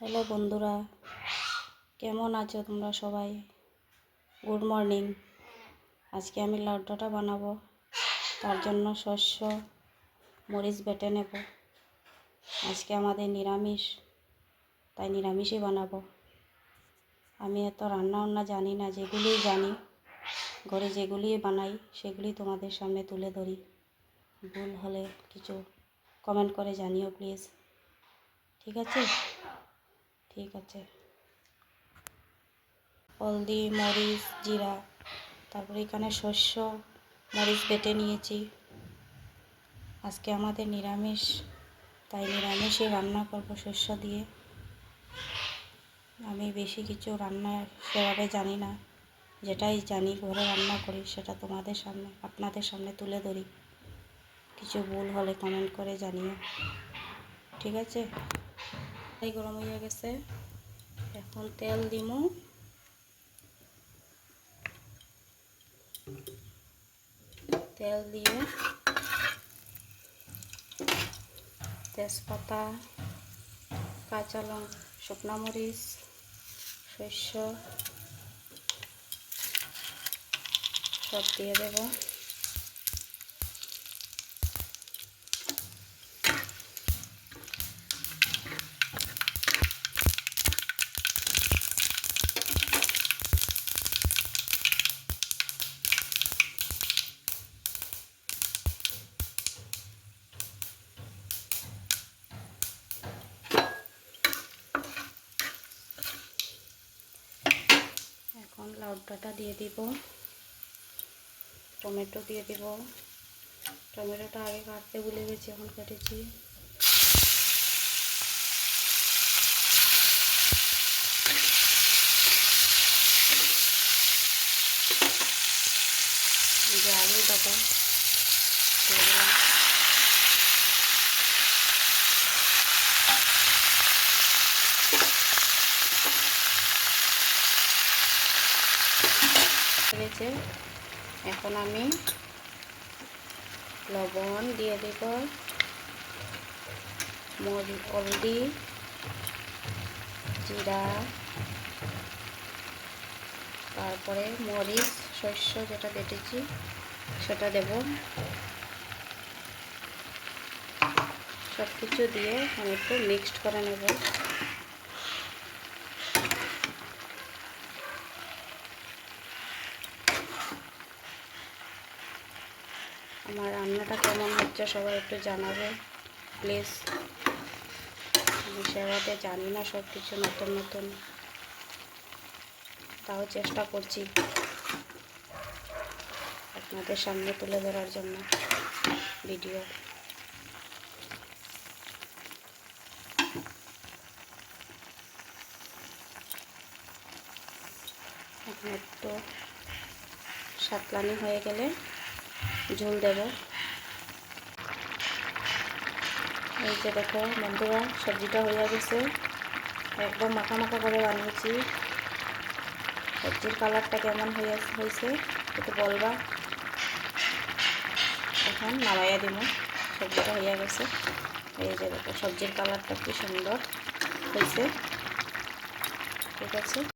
Hello বন্ধুরা, কেমন আছো তোমরা সবাই? Good morning. আজকে আমি লাউডাটা বানাবো। তার জন্য শস্য মরিচ বেটে নেব। আজকে আমাদের নিরামিষ, তাই নিরামিষই বানাবো। আমি এত রান্না জানি না, যেগুলি জানি ঘরে যেগুলি বানাই সেগুলি তোমাদের সামনে তুলে ধরি। ভুল হলে কিছু কমেন্ট করে জানিও প্লিজ। ঠিক আছে? ঠিক আছে। হলদি, মরিচ, জিরা, তারপরে এখানে শস্য মরিচ বেটে নিয়েছি। আজকে আমাদের নিরামিষ, তাই নিরামিষই রান্না করব শস্য দিয়ে। আমি বেশি কিছু রান্না সেভাবে জানি না, যেটাই জানি ঘরে রান্না করি সেটা আপনাদের সামনে তুলে ধরি। কিছু ভুল হলে কমেন্ট করে জানিও। ঠিক আছে? তাই গরম হয়ে গেছে, এখন তেল দিমু। তেল দিয়ে তেজপাতা, কাঁচা লঙ্কা, শুকনো মরিচ, শস্য সব দিয়ে দেব। এখন লাউডাটা দিয়ে দিব, টমেটো দিয়ে দিব। টমেটোটা আগে কাটতে ভুলে গেছি, এখন কেটেছি। যে আলুটাটা দিয়ে দিলাম। হয়েছে, এখন আমি লবণ দিয়ে দেব, হলদি, জিরা, তারপরে মরিচ, শস্য যেটা বেটেছি সেটা দেব। সব কিছু দিয়ে আমি একটু মিক্সড করে নেব। আমার রান্নাটা কেমন হচ্ছে সবাই একটু জানাবে প্লিজ। আমি সেভাবে জানি না সব কিছু, নতুন নতুন, তাও চেষ্টা করছি আপনাদের সামনে তুলে ধরার জন্য ভিডিও। এখন একটু সাতলানি হয়ে গেলে ঝোল দেব। এই যে দেখো বন্ধুরা, সবজিটা হয়ে গেছে, একদম মাখা মাখা করে বানিয়েছি। সবজির কালারটা কেমন হয়েছে একটু বলবা। এখন নামাইয়া দিব, সবজিটা হয়ে গেছে। এই যে দেখো সবজির কালারটা কি সুন্দর হয়েছে। ঠিক আছে।